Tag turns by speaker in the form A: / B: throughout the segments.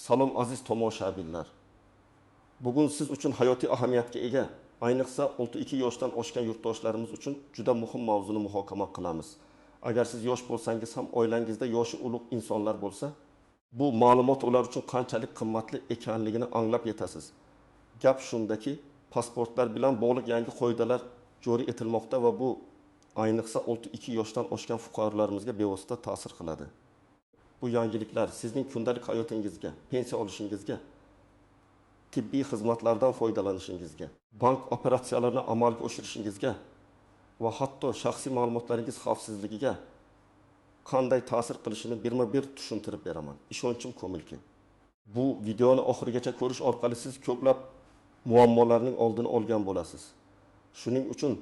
A: Salom aziz tomoshabinlar. Bugun siz uchun hayotiy ahamiyatga ega, ayniqsa 6-2 yoshdan oshgan yurtdoshlarimiz uchun juda muhim mavzuni muhokama qilamiz. Agar siz yosh bo'lsangiz ham oilangizda yoshi ulug' insonlar bo'lsa, bu ma'lumot ular uchun qanchalik qimmatli ekanligini anglab yetasiz. Gap shundaki, pasportlar bilan bog'liq yangi qoidalar joriy etilmoqda va bu ayniqsa 6-2 yoshdan oshgan fuqarolarimizga bevosita ta'sir qiladi. Bu yangiliklar sizning kundalik hayotingizga, pensiya olishingizga, tibbiy xizmatlardan foydalanishingizga, bank operatsiyalarini amalga oshirishingizga va hatto shaxsiy ma'lumotlaringiz xavfsizligiga qanday ta'sir qilishini birma-bir tushuntirib beraman. Ishonchim komilki. Bu videoni oxirigacha ko'rish orqali siz ko'plab muammolarning oldini olgan bo'lasiz. Shuning uchun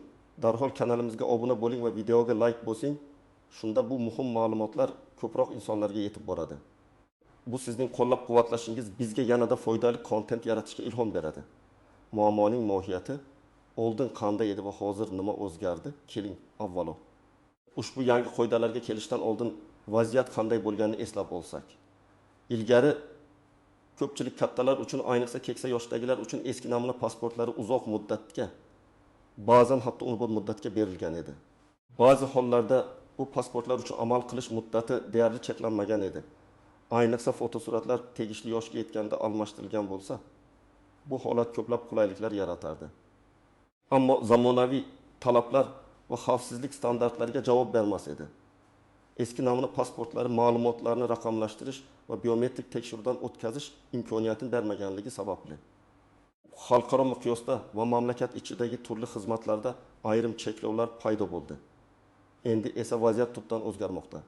A: darhol kanalimizga obuna bo'ling va videoga like bosing. Shunda bu muhim ma'lumotlar ko'proq insonlarga yetib boradi. Bu sizning qo'llab-quvvatlashingiz bizga yanada foydali kontent yaratishga ilhom beradi. Muammoning mohiyati oldin qanday edi va hozir nima o'zgardi? Keling, avvalo ushbu yangi qoidalarga kelishdan oldin vaziyat qanday bo'lganini eslab olsak. Ilgari ko'pchilik kattalar uchun, ayniqsa keksa yoshdagilar uchun eski namuna pasportlari uzoq muddatga, ba'zan hatto umrbod muddatga berilgan edi. Ba'zi hollarda bu pasportlar uchun amal qilish muddati deyarli cheklanmagan edi. Ayniqsa fotosuratlar tegishli yoshga yetganda almashtirilgan bo'lsa, bu holat ko'plab qulayliklar yaratardi. Ammo zamonaviy talablar va xavfsizlik standartlariga javob bermas edi. Eski namuna pasportlari ma'lumotlarni raqamlashtirish va biometrik tekshiruvdan o'tkazish imkoniyatini bermaganligi sababli xalqaro miqyosda va mamlakat ichidagi turli xizmatlarda ayrim cheklovlar paydo bo'ldi. Endi esa vaziyat tubdan o'zgarmoqda.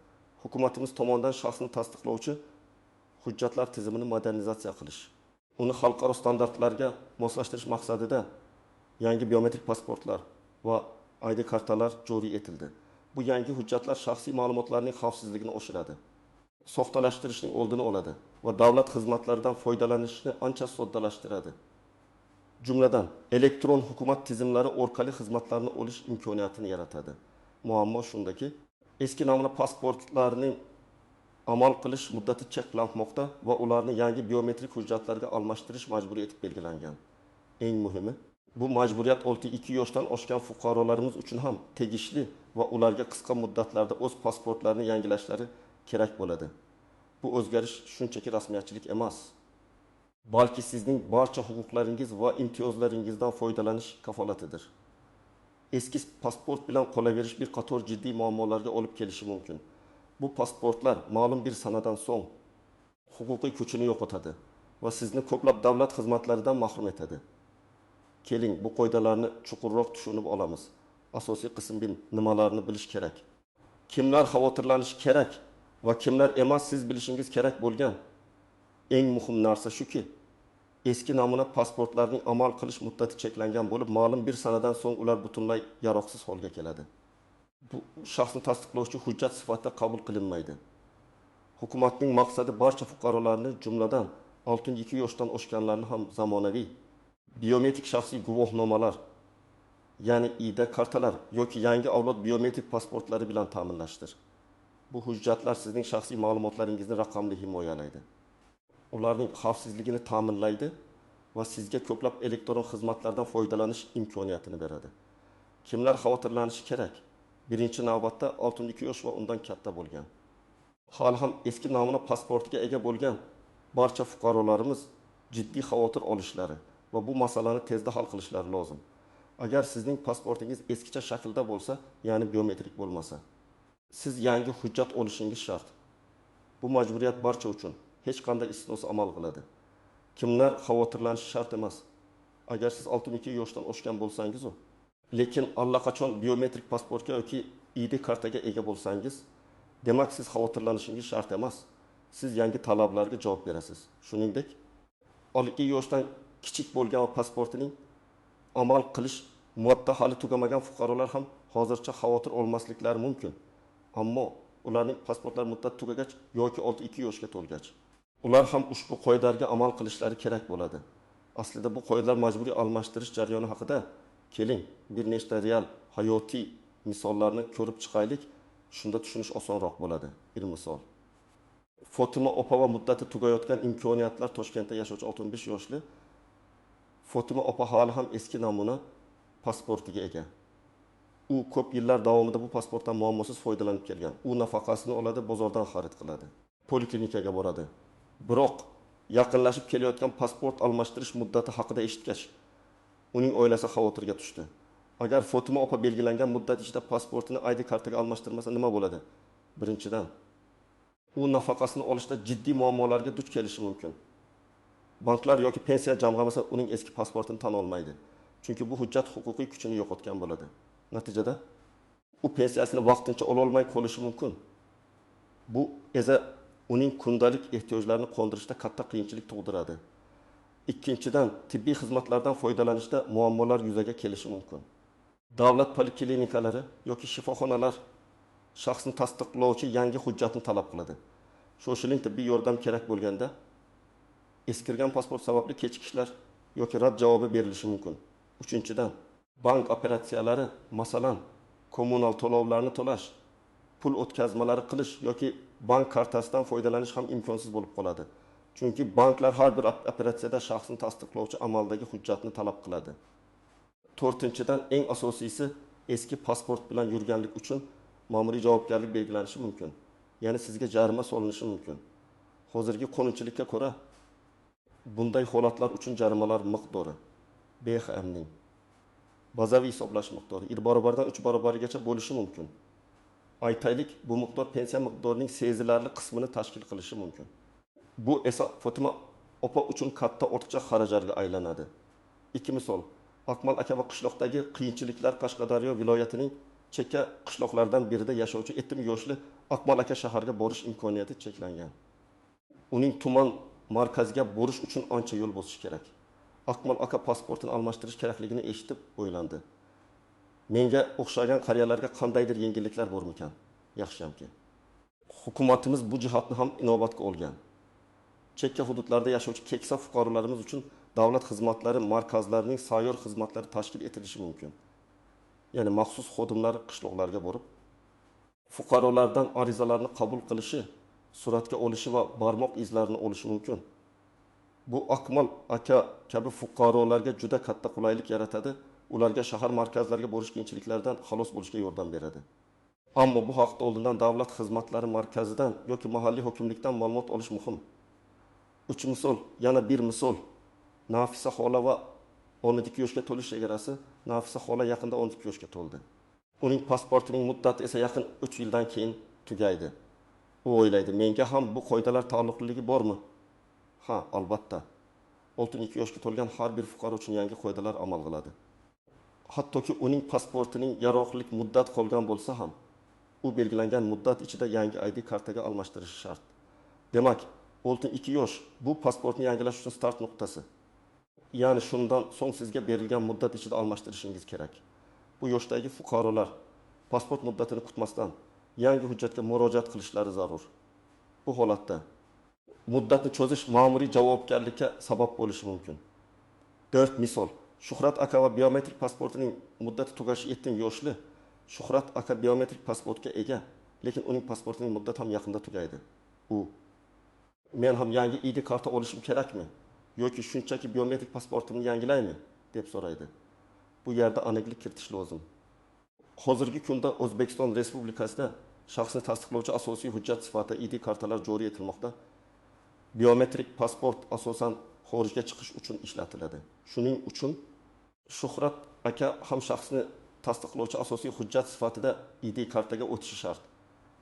A: Hukumatimiz tomonidan shaxsni tasdiqlovchi hujjatlar tizimini modernizatsiya qilish, uni xalqaro standartlarga moslashtirish maqsadida yangi biometrik pasportlar va ID kartalar joriy etildi. Bu yangi hujjatlar shaxsiy ma'lumotlarning xavfsizligini oshiradi, soxtalashtirishning oldini oladi va davlat xizmatlaridan foydalanishni ancha soddalashtiradi. Jumladan, elektron hukumat tizimlari orqali xizmatlarni olish imkoniyatini yaratadi. Muammo shundaki, eski namuna pasportlarning amal qilish muddati cheklanmoqda va ularni yangi biometrik hujjatlarga almashtirish majburiyati belgilangan. Eng muhimi, bu majburiyat 6-2 yoshdan oshgan fuqarolarimiz uchun ham tegishli va ularga qisqa muddatlarda o'z pasportlarini yangilashlari kerak bo'ladi. Bu o'zgarish shunchaki rasmiyatchilik emas, balki sizning barcha huquqlaringiz va imtiyozlaringizdan foydalanish kafolatidir. Eski pasport bilan qolaverish bir qator jiddiy muammolarga olib kelishi mumkin. Bu pasportlar ma'lum bir sanadan so'ng huquqiy kuchini yo'qotadi va sizni ko'plab davlat xizmatlaridan mahrum etadi. Keling, bu qoidalarni chuqurroq tushunib olamiz. Asosiy qism nimalarni bilish kerak? Kimlar xavotirlanishi kerak va kimlar emas siz bilishingiz kerak bo'lgan eng muhim narsa shuki, eski namuna pasportlarning amal qilish muddati cheklangan bo'lib, ma'lum bir sanadan so'ng ular butunlay yaroqsiz holga keladi. Bu shaxsni tasdiqlovchi hujjat sifatida qabul qilinmaydi. Hukumatning maqsadi barcha fuqarolarni, jumladan 6-2 yoshdan oshganlarni ham zamonaviy biometrik shaxsiy guvohnomalar, ya'ni ID kartalar yoki yangi avlod biometrik pasportlari bilan ta'minlashdir. Bu hujjatlar sizning shaxsiy ma'lumotlaringizni raqamli himoyalaydi. Ularning xavfsizligini ta'minlaydi va sizga ko'plab elektron xizmatlardan foydalanish imkoniyatini beradi. Kimlar xavotirlanishi kerak? Birinchi navbatda 6-2 yosh va undan katta bo'lgan, hali ham eski namuna pasportiga ega bo'lgan barcha fuqarolarimiz jiddiy xavotir olishlari va bu masalani tezda hal qilishlari lozim. Agar sizning pasportingiz eskicha shaklda bo'lsa, ya'ni biometrik bo'lmasa, siz yangi hujjat olishingiz shart. Bu majburiyat barcha uchun, hech qanday istisnosi amal qiladi. Kimlar xavotirlanishi shart emas. Agar siz 6-2 yoshdan oshgan bo'lsangiz, lekin allaqachon biometrik pasportga yoki ID kartaga ega bo'lsangiz, demak siz xavotirlanishingiz shart emas. Siz yangi talablarga javob berasiz. Shuningdek, 12 yoshdan kichik bo'lgan pasportining amal qilish muddati hali tugamagan fuqarolar ham hozircha xavotir olmasliklari mumkin. Ammo ularning pasportlar muddati tugagach yoki 6-2 yoshga to'lgach, ular ham ushbu qoidalarga amal qilishlari kerak bo'ladi. Aslida bu qoidalar majburiy almashtirish jarayoni haqida keling, bir nechta real hayotiy misollarni ko'rib chiqaylik. Shunda tushunish osonroq bo'ladi. Bir misol. Fotima opa va muddati tugayotgan imkoniyatlar Toshkentda yashovchi 65 yoshli Fotima opa hali ham eski namuna pasportiga ega. U ko'p yillar davomida bu pasportdan muammosiz foydalanib kelgan. U nafaqasini oladi, bozordan xarid qiladi. Poliklinikaga boradi. Biroq yaqinlashib kelayotgan pasport almashtirish muddati haqida eshitgach, uning oilasi xavotirga tushdi. Agar Fotima opa belgilangan muddat ichida pasportini ID kartaga almashtirmasa nima bo'ladi? Birinchidan, u nafaqasini olishda jiddiy muammolarga duch kelishi mumkin. Banklar yoki pensiya jamg'armasi uning eski pasportini tan olmaydi. Chunki bu hujjat huquqiy kuchini yo'qotgan bo'ladi. Natijada u pensiyasini vaqtincha ola olmay qolishi mumkin. Bu esa uning kundalik ehtiyojlarini qondirishda katta qiyinchilik tug'diradi. Ikkinchidan, tibbiy xizmatlardan foydalanishda muammolar yuzaga kelishi mumkin. Davlat poliklinikalari yoki shifoxonalar shaxsni tasdiqlovchi yangi hujjatni talab qiladi. Shoshiling tibbiy yordam kerak bo'lganda eskirgan pasport sababli kechikishlar yoki rad javobi berilishi mumkin. Uchinchidan, bank operatsiyalari, masalan, kommunal to'lovlarni to'lash, pul o'tkazmalari qilish yoki bank kartasidan foydalanish ham imkonsiz bo'lib qoladi. Chunki banklar har bir operatsiyada shaxsni tasdiqlovchi amaldagi hujjatni talab qiladi. To'rtinchidan, eng asosiysi, eski pasport bilan yurganlik uchun ma'muriy javobgarlik belgilanishi mumkin. Ya'ni sizga jarima solinishi mumkin. Hozirgi qonunchilikka ko'ra bunday holatlar uchun jarimalar miqdori BXMning bazaviy hisoblash miqdori 2 barobardan 3 barobarigacha bo'lishi mumkin. Aytaylik, bu miqdor pensiya miqdorining sezilarli qismini tashkil qilishi mumkin. Bu esa Fotima opa uchun katta ortiqcha xarajatga aylanadi. Ikki misol. Akmal aka va qishloqdagi qiyinchiliklar Qashqadaryo viloyatining chekka qishloqlardan birida yashovchi 70 yoshli Akmal aka shaharga borish imkoniyati cheklangan. Uning tuman markaziga borish uchun ancha yo'l bosish kerak. Akmal aka pasportini almashtirish kerakligini eshitib o'ylandi. Menga o'xshagan qariyalarga qandaydir yengilliklar bormikan? Yaxshiyamki. Hukumatimiz bu jihatni ham inobatga olgan. Chekka hududlarda yashovchi keksa fuqarolarimiz uchun davlat xizmatlari markazlarining sayyor xizmatlari tashkil etilishi mumkin. Ya'ni maxsus xodimlar qishloqlarga borib, fuqarolardan arizalarni qabul qilishi, suratga olishi va barmoq izlarini olishi mumkin. Bu Akmal aka kabi fuqarolarga juda katta qulaylik yaratadi, ularga shahar markazlariga borish qiyinchiliklaridan xalos bo'lishga yordam beradi. Ammo bu haqda oldindan davlat xizmatlari markazidan yoki mahalliy hokimlikdan ma'lumot olish muhim. 3 misol, yana bir misol. Nafisa xola va 12 yoshga to'lish chegarasi. Nafisa xola yaqinda 12 yoshga to'ldi. Uning pasportining muddati esa yaqin 3 yildan keyin tugaydi. U o'ylaydi, menga ham bu qoidalar taalluqliligi bormi? Ha, albatta. 12 yoshga to'lgan har bir fuqaro uchun yangi qoidalar amal qiladi. Hattoki uning pasportining yaroqlilik muddat qolgan bo'lsa ham, u belgilangan muddat ichida yangi ID kartaga almashtirishi shart. Demak, 12 yosh bu pasportni yangilash uchun start nuqtasi. Ya'ni shundan so'ng sizga berilgan muddat ichida almashtirishingiz kerak. Bu yoshdagi fuqarolar pasport muddatini kutmasdan yangi hujjatga murojaat qilishlari zarur. Bu holatda muddatni cho'zish ma'muriy javobgarlikka sabab bo'lishi mumkin. 4 misol. Shuhrat aka va biometrik pasportining muddati tugashi 7 yoshli. Shuhrat aka biometrik pasportga ega, lekin uning pasportining muddati ham yaqinda tugaydi. Men ham yangi ID karta olishim kerakmi yoki shunchaki biometrik pasportimni yangilaymi deb so'raydi. Bu yerda aniqlik kiritish lozim. Hozirgi kunda O'zbekiston Respublikasida shaxsni tasdiqlovchi asosiy hujjat sifatida ID kartalar joriy etilmoqda. Biometrik pasport asosan xorijga chiqish uchun ishlatiladi. Shuning uchun Shuhrat aka ham shaxsni tasdiqlovchi asosiy hujjat sifatida ID kartaga o'tishi shart.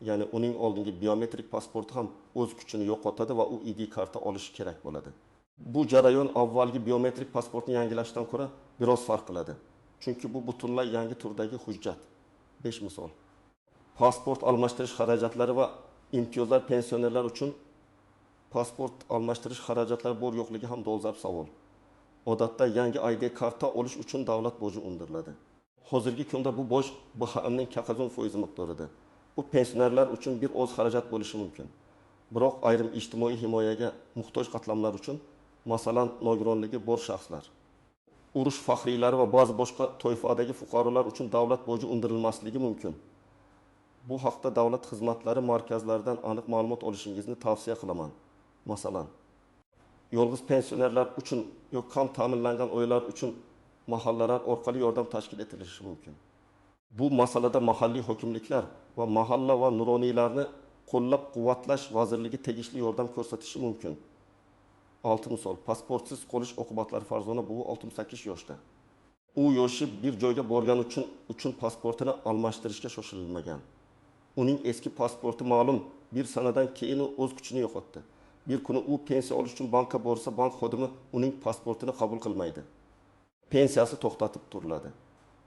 A: Ya'ni uning oldingi biometrik pasporti ham o'z kuchini yo'qotadi va u ID karta olishi kerak bo'ladi. Bu jarayon avvalgi biometrik pasportni yangilashdan ko'ra biroz farq qiladi. Chunki bu butunlay yangi turdagi hujjat. 5 misol. Pasport almashtirish xarajatlari va imtiyozlar pensionerlar uchun pasport almashtirish xarajatlari bor yo'qligi ham dolzarb savol. Odatda yangi ID karta olish uchun davlat boji undiriladi. Hozirgi kunda bu boj BXMning kakazon foizi miqdorida. Bu pensionerlar uchun bir oz xarajat bo'lishi mumkin. Biroq ayrim ijtimoiy himoyaga muhtoj qatlamlar uchun, masalan, nogironligi bor shaxslar, urush faxriylari va ba'zi boshqa toifadagi fuqarolar uchun davlat boji undirilmasligi mumkin. Bu haqda davlat xizmatlari markazlaridan aniq ma'lumot olishingizni tavsiya qilaman. Masalan, yolg'iz pensionerlar uchun yoki kam ta'minlangan oilalar uchun mahallalar orqali yordam tashkil etilishi mumkin. Bu masalada mahalliy hokimliklar va mahalla va nuroniylarni qo'llab-quvvatlash vazirligi tegishli yordam ko'rsatishi mumkin. 6 misol, pasportsiz qolish oqibatlari Farzona buvi 68 yoshda. U yoshi bir joyga borgani uchun pasportini almashtirishga shoshilmagan. Uning eski pasporti ma'lum bir sanadan keyin o'z kuchini yo'qotdi. Bir kuni u pensiya olish uchun bankka borsa, bank xodimi uning pasportini qabul qilmaydi. Pensiyasi to'xtatib turiladi.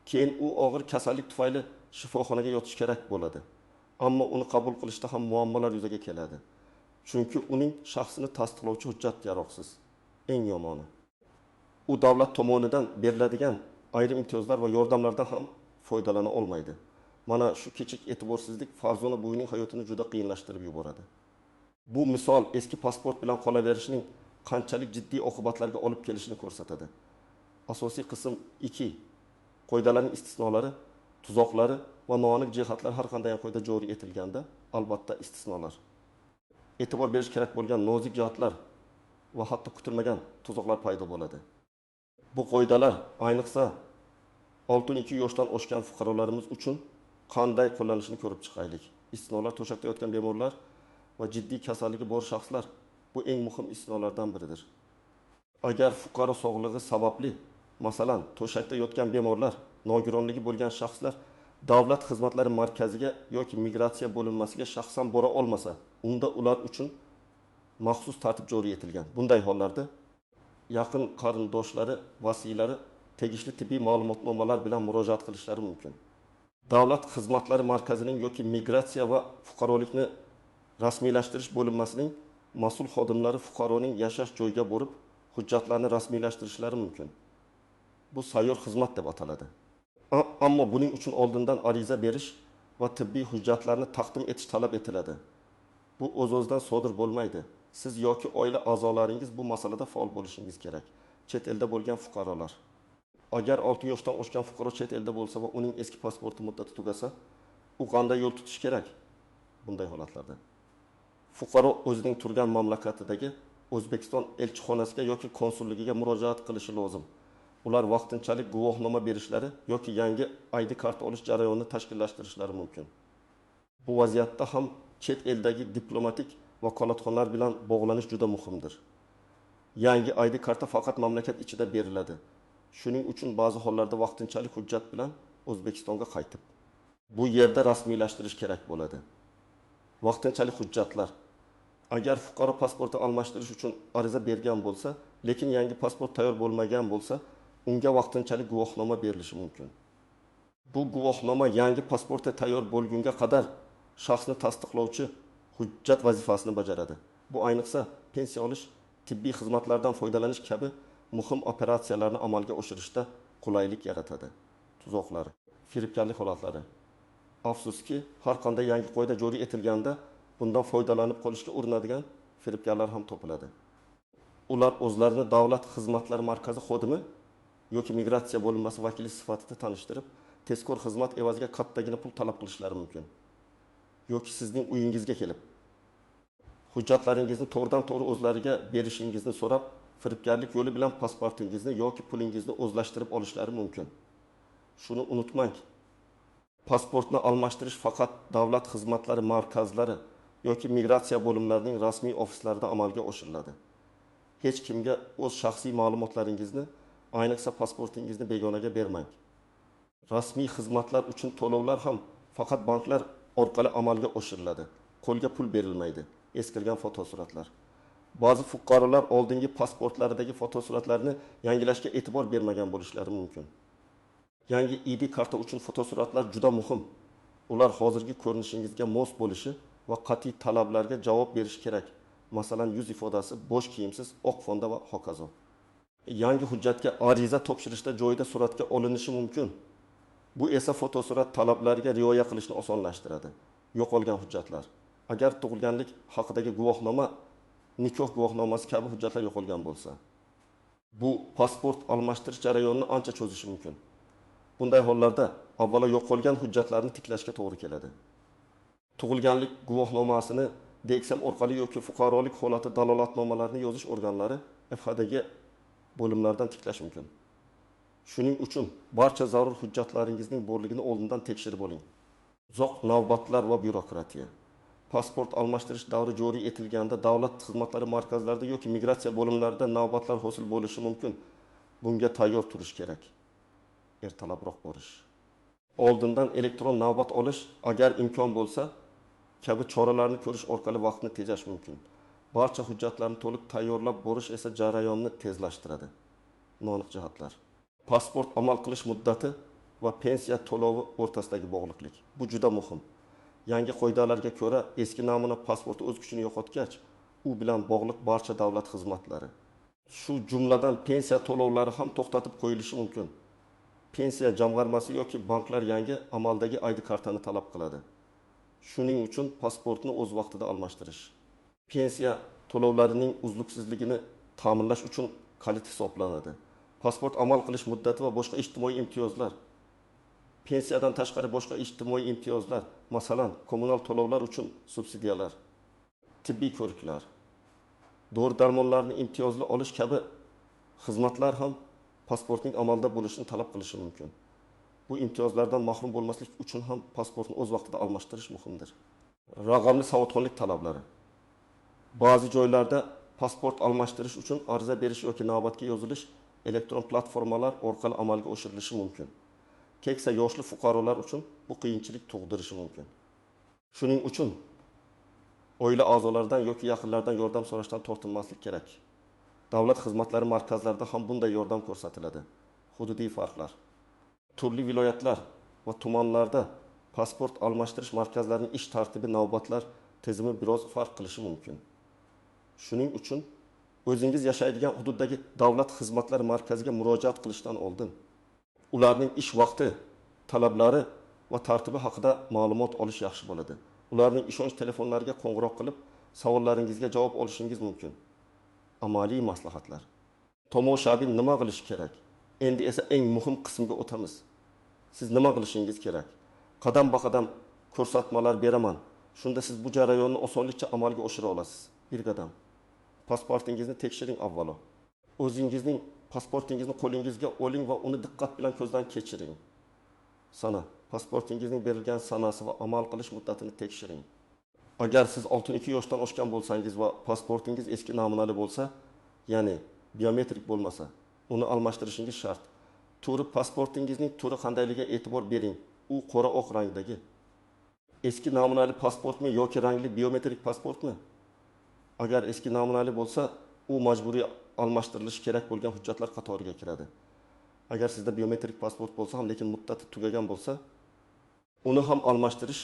A: Keyin u og'ir kasallik tufayli shifoxonaga yotish kerak bo'ladi. Ammo uni qabul qilishda ham muammolar yuzaga keladi. Chunki uning shaxsini tasdiqlovchi hujjat yaroqsiz. Eng yomoni, u davlat tomonidan beriladigan ayrim imtiyozlar va yordamlardan ham foydalana olmaydi. Mana shu kichik e'tiborsizlik Farzona buvining hayotini juda qiyinlashtirib yuboradi. Bu misol eski pasport bilan qolaverishning qanchalik jiddiy oqibatlarga olib kelishini ko'rsatadi. Asosiy qism 2. Qoidalarning istisnolari, tuzoqlari va noaniq jihatlar har qanday qoida joriy etilganda, albatta istisnolar. E'tibor berish kerak bo'lgan nozik jihatlar va hatto kutilmagan tuzoqlar paydo bo'ladi. Bu qoidalar ayniqsa 62 yoshdan oshgan fuqarolarimiz uchun qanday qo'llanishini ko'rib chiqaylik. Istisnolar to'shakda yotgan bemorlar va jiddiy kasalligi bor shaxslar bu eng muhim istisnolardan biridir. Agar fuqaro sog'lig'i sababli, masalan, to'shakda yotgan bemorlar, nogironligi bo'lgan shaxslar davlat xizmatlari markaziga yoki migratsiya bo'linmasiga shaxsan bora olmasa, unda ular uchun maxsus tartib joriy etilgan. Bunday hollarda yaqin qarindoshlari, vasiylari tegishli tibbiy ma'lumotnomalar bilan murojaat qilishlari mumkin. Davlat xizmatlari markazining yoki migratsiya va fuqarolikni rasmiylashtirish bo'linmasining mas'ul xodimlari fuqaroning yashash joyiga borib, hujjatlarni rasmiylashtirishlari mumkin. Bu sayyor xizmat deb ataladi. Ammo buning uchun oldindan ariza berish va tibbiy hujjatlarni taqdim etish talab etiladi. Bu o'z-o'zidan sodir bo'lmaydi. Siz yoki oila a'zolaringiz bu masalada faol bo'lishingiz kerak. Chet elda bo'lgan fuqarolar. Agar 6 yoshdan oshgan fuqaro chet elda bo'lsa va uning eski pasporti muddati tugasa, u qanday yo'l tutish kerak? Bunday holatlarda fuqaro o'zining turgan mamlakatidagi O'zbekiston elchixonasiga yoki konsulligiga murojaat qilishi lozim. Ular vaqtinchalik guvohnoma berishlari yoki yangi ID karta olish jarayonini tashkillashtirishlari mumkin. Bu vaziyatda ham chet eldagi diplomatik vakolatxonalar bilan bog'lanish juda muhimdir. Yangi ID karta faqat mamlakat ichida beriladi. Shuning uchun ba'zi hollarda vaqtinchalik hujjat bilan O'zbekistonga qaytib, bu yerda rasmiylashtirish kerak bo'ladi. Vaqtinchalik hujjatlar. Agar fuqaro pasporti almashtirish uchun ariza bergan bo'lsa, lekin yangi pasport tayyor bo'lmagan bo'lsa, unga vaqtinchalik guvohnoma berilishi mumkin. Bu guvohnoma yangi pasporti tayyor bo'lgunga qadar shaxsni tasdiqlovchi hujjat vazifasini bajaradi. Bu ayniqsa pensiya olish, tibbiy xizmatlardan foydalanish kabi muhim operatsiyalarni amalga oshirishda qulaylik yaratadi. Tuzoqlari, firibgarlik holatlari. Afsuski, har qanday yangi qoida joriy etilganda bundan foydalanib qolishga urinadigan firibgarlar ham topiladi. Ular o'zlarini davlat xizmatlari markazi xodimi yoki migratsiya bo'linmasi vakili sifatida tanishtirib, tezkor xizmat evaziga kattagina pul talab qilishlari mumkin. Yoki sizning uyingizga kelib, hujjatlaringizni to'g'ridan-to'g'ri o'zlariga berishingizni so'rab, firibgarlik yo'li bilan pasportingizni yoki pulingizni o'zlashtirib olishlari mumkin. Shuni unutmang. Pasportni almashtirish faqat davlat xizmatlari markazlari yoki migratsiya bo'limlarining rasmiy ofislarida amalga oshiriladi. Hech kimga o'z shaxsiy ma'lumotlaringizni, ayniqsa pasportingizni begonaga bermang. Rasmiy xizmatlar uchun to'lovlar ham faqat banklar orqali amalga oshiriladi. Qo'lga pul berilmaydi. Eskirgan fotosuratlar. Ba'zi fuqarolar oldingi pasportlaridagi fotosuratlarni yangilashga e'tibor bermagan bo'lishlari mumkin. Yangi ID karta uchun fotosuratlar juda muhim. Ular hozirgi ko'rinishingizga mos bo'lishi va qat'iy talablarga javob berish kerak. Masalan, yuz ifodasi, bosh kiyimsiz, oq fonda va hokazo. Yangi hujjatga ariza topshirishda joyida suratga olinishi mumkin. Bu esa fotosurat talablariga rioya qilishni osonlashtiradi. Yo'qolgan hujjatlar. Agar tug'ilganlik haqidagi guvohnoma, nikoh guvohnomasi kabi hujjatlar yo'qolgan bo'lsa, bu pasport almashtirish jarayonini ancha cho'zishi mumkin. Bunday hollarda avvalo yo'qolgan hujjatlarni tiklashga to'g'ri keladi. tug'ilganlik guvohnomasini DXM orqali yoki fuqarolik holati dalolatnomalarini yozish organlari FHDagi bo'limlardan tiklash mumkin. Shuning uchun barcha zarur hujjatlaringizning borligini oldindan tekshirib oling. Uzoq navbatlar va byurokratiya. Pasport almashtirish davri joriy etilganda davlat xizmatlari markazlarida yoki migratsiya bo'limlarida navbatlar hosil bo'lishi mumkin. Bunga tayyor turish kerak. Ertalabroq borish. Oldindan elektron navbat olish agar imkon bo'lsa, kabi choralarni ko'rish orqali vaqtni tejash mumkin. Barcha hujjatlarni to'liq tayyorlab borish esa jarayonni tezlashtiradi. Noaniq jihatlar. Pasport amal qilish muddati va pensiya to'lovi o'rtasidagi bog'liqlik. Bu juda muhim. Yangi qoidalarga ko'ra eski namuna pasporti o'z kuchini yo'qotgach, u bilan bog'liq barcha davlat xizmatlari, shu jumladan pensiya to'lovlari ham to'xtatib qo'yilishi mumkin. Pensiya jamg'armasi yoki banklar yangi amaldagi ID kartani talab qiladi. Shuning uchun pasportni o'z vaqtida almashtirish. Pensiya to'lovlarining uzluksizligini ta'minlash uchun kalit hisoblanadi. Pasport amal qilish muddati va boshqa ijtimoiy imtiyozlar. Pensiyadan tashqari boshqa ijtimoiy imtiyozlar, masalan, kommunal to'lovlar uchun subsidiyalar, tibbiy ko'riklar, dori-darmonlarni imtiyozli olish kabi xizmatlar ham pasportning amalda bo'lishini talab qilishi mumkin. Bu imtiyozlardan mahrum bo'lmaslik uchun ham pasportni o'z vaqtida almashtirish muhimdir. Raqamli savodxonlik talablari. Ba'zi joylarda pasport almashtirish uchun ariza berish yoki navbatga yozilish elektron platformalar orqali amalga oshirilishi mumkin. Keksa yoshli fuqarolar uchun bu qiyinchilik tug'dirishi mumkin. Shuning uchun oila a'zolaridan yoki yaqinlaridan yordam so'rashdan tortinmaslik kerak. Davlat xizmatlari markazlarida ham bunday yordam ko'rsatiladi. Hududiy farqlar. Turli viloyatlar va tumanlarda pasport almashtirish markazlarining ish tartibi, navbatlar tizimi biroz farq qilishi mumkin. Shuning uchun o'zingiz yashaydigan hududdagi davlat xizmatlari markaziga murojaat qilishdan oldin ularning ish vaqti, talablari va tartibi haqida ma'lumot olish yaxshi bo'ladi. Ularning ishonch telefonlariga qo'ng'iroq qilib, savollaringizga javob olishingiz mumkin. Amaliy maslahatlar. Tomoshabin nima qilish kerak? Endi esa eng muhim qismga o'tamiz. Siz nima qilishingiz kerak? Qadam-baqadam ko'rsatmalar beraman. Shunda siz bu jarayonni osonlikcha amalga oshira olasiz. Bir qadam. Pasportingizni tekshiring avvalo. O'zingizning pasportingizni qo'lingizga oling va uni diqqat bilan ko'zdan kechiring. Sana, pasportingizning berilgan sanasi va amal qilish muddatini tekshiring. Agar siz 62 yoshdan oshgan bo'lsangiz va pasportingiz eski namunali bo'lsa, ya'ni biometrik bo'lmasa, uni almashtirishingiz shart. Turi pasportingizning turi qandayligiga e'tibor bering. U qora oq rangdagi. Eski namunali pasportmi yoki rangli biometrik pasportmi? Agar eski namunali bo'lsa, u majburiy almashtirilishi kerak bo'lgan hujjatlar qatoriga kiradi. Agar sizda biometrik pasport bo'lsa ham, lekin muddati tugagan bo'lsa, uni ham almashtirish,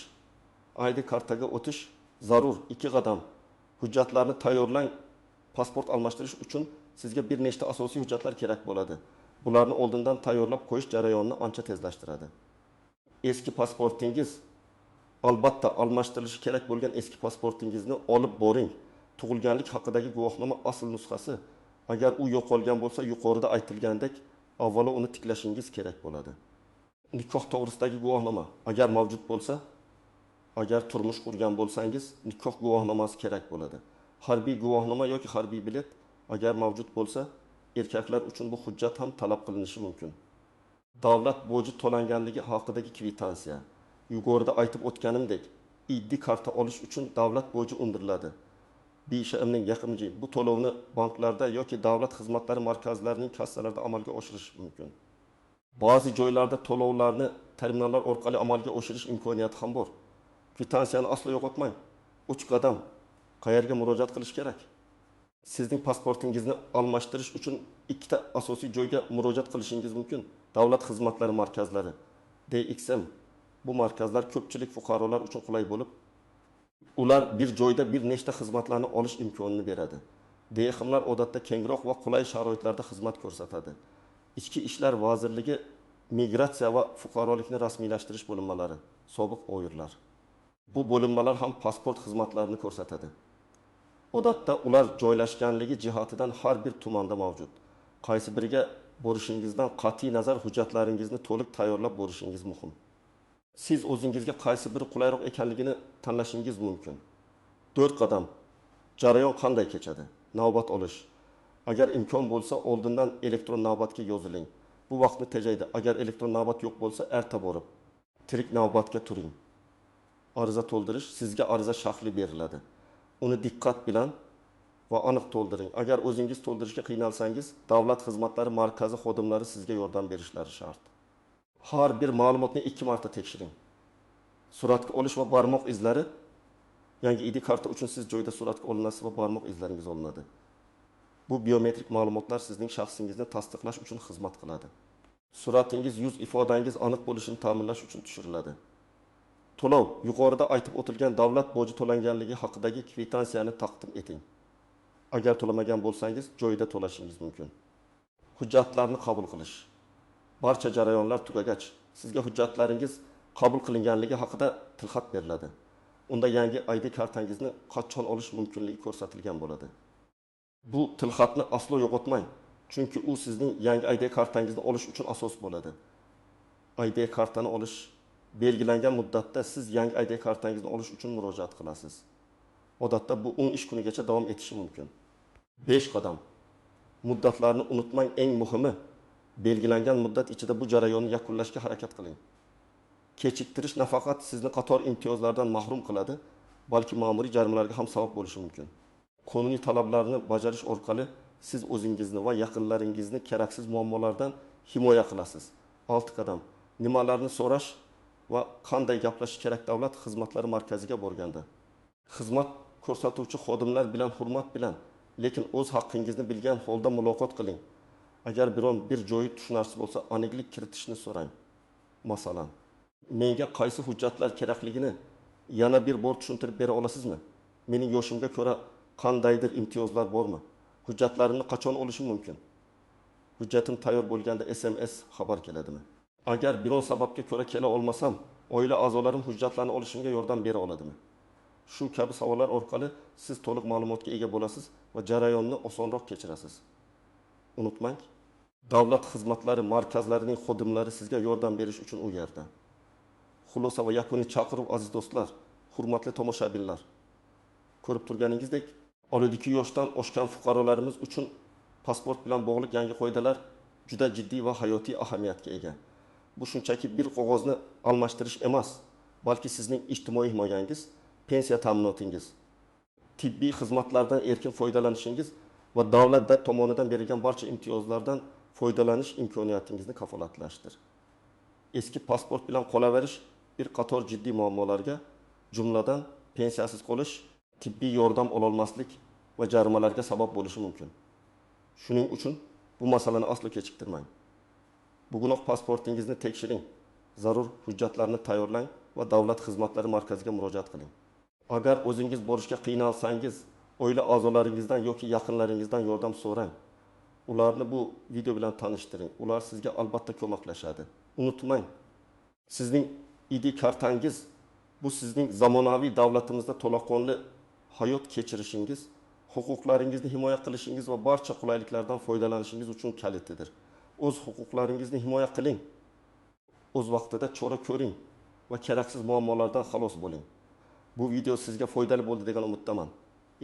A: ID kartaga o'tish zarur. 2 qadam. Hujjatlarni tayyorlang. Pasport almashtirish uchun sizga bir nechta asosiy hujjatlar kerak bo'ladi. Bularni oldindan tayyorlab qo'yish jarayonini ancha tezlashtiradi. Eski pasportingiz, albatta almashtirilishi kerak bo'lgan eski pasportingizni olib boring. Tug'ilganlik haqidagi guvohnoma asl nusxasi. Agar u yo'qolgan bo'lsa, yuqorida aytilgandek, avvalo uni tiklashingiz kerak bo'ladi. Nikoh to'g'risidagi guvohnoma agar mavjud bo'lsa, agar turmush qurgan bo'lsangiz, nikoh guvohnomasi kerak bo'ladi. Harbiy guvohnoma yoki harbiy bilet agar mavjud bo'lsa, erkaklar uchun bu hujjat ham talab qilinishi mumkin. Davlat boji to'langanligi haqidagi kvitansiya. Yuqorida aytib o'tganimdek, ID karta olish uchun davlat boji undiriladi. BSHMning yaqinchi bu to'lovni banklarda yoki davlat xizmatlari markazlarining kassalarida amalga oshirish mumkin. Ba'zi joylarda to'lovlarni terminallar orqali amalga oshirish imkoniyati ham bor. Kvitansiyani aslo yo'qotmang. 3 qadam. Qayerga murojaat qilish kerak? Sizning pasportingizni almashtirish uchun 2 ta asosiy joyga murojaat qilishingiz mumkin. Davlat xizmatlari markazlari, DXM. Bu markazlar ko'pchilik fuqarolar uchun qulay bo'lib, ular bir joyda bir nechta xizmatlarni olish imkonini beradi. DXMlar odatda kengroq va qulay sharoitlarda xizmat ko'rsatadi. Ichki ishlar vazirligi migratsiya va fuqarolikni rasmiylashtirish bo'linmalari, sobiq o'yirlar. Bu bo'linmalar ham pasport xizmatlarini ko'rsatadi. Odatda ular joylashganligi jihatidan har bir tumanda mavjud. Qaysi biriga borishingizdan qat'iy nazar hujjatlaringizni to'liq tayyorlab borishingiz muhim. Siz o'zingizga qaysi biri qulayroq ekanligini tanlashingiz mumkin. 4 qadam. Jarayon qanday kechadi? Navbat olish. Agar imkon bo'lsa, oldindan elektron navbatga yoziling. Bu vaqtni tejaydi. Agar elektron navbat yo'q bo'lsa, erta borib tirik navbatga turing. Ariza to'ldirish, sizga ariza shaxli beriladi. Uni diqqat bilan va aniq to'ldiring. Agar o'zingiz to'ldirishga qiynalsangiz, davlat xizmatlari markazi xodimlari sizga yordam berishlari shart. Har bir ma'lumotni 2 marta tekshiring. Suratga olish va barmoq izlari, yangi ID karta uchun siz joyda suratga olinasiz va barmoq izlaringiz olinadi. Bu biometrik ma'lumotlar sizning shaxsingizni tasdiqlash uchun xizmat qiladi. Suratingiz, yuz ifodangiz aniq bo'lishini ta'minlash uchun tushiriladi. To'lov, yuqorida aytib o'tilgan davlat boji to'langanligi haqidagi kvitansiyani taqdim eting. Agar to'lamagan bo'lsangiz, joyida to'lashingiz mumkin. Hujjatlarni qabul qilish. Barcha jarayonlar tugagach, sizga hujjatlaringiz qabul qilinganligi haqida tilxat beriladi. Unda yangi ID kartangizni qachon olish mumkinligi ko'rsatilgan bo'ladi. Bu tilxatni aslo yo'qotmang, chunki u sizning yangi ID kartangizni olish uchun asos bo'ladi. ID kartani olish belgilangan muddatda siz yangi ID kartangizni olish uchun murojaat qilasiz. Odatda bu 10 ish kunigacha davom etishi mumkin. 5 qadam. Muddatlarni unutmang, eng muhimi belgilangan muddat ichida bu jarayonni yakunlashga harakat qiling. Kechiktirish nafaqat sizni qator imtiyozlardan mahrum qiladi, balki ma'muriy jarimalarga ham sabab bo'lishi mumkin. Qonuniy talablarni bajarish orqali siz o'zingizni va yaqinlaringizni keraksiz muammolardan himoya qilasiz. 6 qadam. Nimalarni so'rash va qanday gaplashish kerak davlat xizmatlari markaziga borganda. Xizmat ko'rsatuvchi xodimlar bilan hurmat bilan, lekin o'z haqqingizni bilgan holda muloqot qiling. Agar biron bir joyi tushunarsiz bo'lsa, aniqlik kiritishni so'rang. Masalan, menga qaysi hujjatlar kerakligini yana bir bor tushuntirib bera olasizmi? Mening yoshimga ko'ra qandaydir imtiyozlar bormi? Hujjatlarimni qachon olishim mumkin? Hujjatim tayyor bo'lganda SMS xabar keladimi? Agar biron sababga ko'ra kela olmasam, oila a'zolarim hujjatlarni olishimga yordam bera oladimi? Shu kabi savollar orqali siz to'liq ma'lumotga ega bo'lasiz va jarayonni osonroq kechirasiz. Unutmang, davlat xizmatlari markazlarining xodimlari sizga yordam berish uchun u yerda. Xulosa va yakuniy chaqiruv, aziz do'stlar, hurmatli tomoshabinlar. Ko'rib turganingizdek, 12 yoshdan oshgan fuqarolarimiz uchun pasport bilan bog'liq yangi qoidalar juda jiddiy va hayotiy ahamiyatga ega. Bu shunchaki bir qog'ozni almashtirish emas, balki sizning ijtimoiy himoyangiz, pensiya ta'minotingiz, tibbiy xizmatlardan erkin foydalanishingiz va davlat tomonidan berilgan barcha imtiyozlardan foydalanish imkoniyatingizni kafolatlashtir. Eski pasport bilan qolaverish bir qator jiddiy muammolarga, jumladan pensiyasiz qolish, tibbiy yordam ololmaslik va jarimalarga sabab bo'lishi mumkin. Shuning uchun bu masalani aslo kechiktirmang. Bugunoq pasportingizni tekshiring, zarur hujjatlarni tayyorlang va davlat xizmatlari markaziga murojaat qiling. Agar o'zingiz borishga qiynalsangiz, oila a'zolaringizdan yoki yaqinlaringizdan yordam so'rang. Ularni bu video bilan tanishtiring. Ular sizga albatta ko'maklashadi. Unutmang, sizning ID kartangiz bu sizning zamonaviy davlatimizda to'laqonli hayot kechirishingiz, huquqlaringizni himoya qilishingiz va barcha qulayliklardan foydalanishingiz uchun kalitidir. O'z huquqlaringizni himoya qiling. O'z vaqtida chora ko'ring va keraksiz muammolardan xalos bo'ling. Bu video sizga foydali bo'ldi degan umiddaman.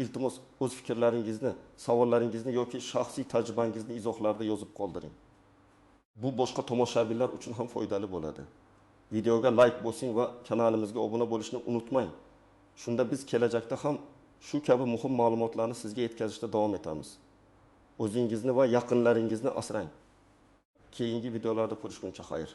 A: Iltimos o'z fikrlaringizni, savollaringizni yoki shaxsiy tajribangizni izohlarda yozib qoldiring. Bu boshqa tomoshabinlar uchun ham foydali bo'ladi. Videoga like bosing va kanalimizga obuna bo'lishni unutmang. Shunda biz kelajakda ham shu kabi muhim ma'lumotlarni sizga yetkazishda davom etamiz. O'zingizni va yaqinlaringizni asrang. Keyingi videolarda ko'rishguncha xayr.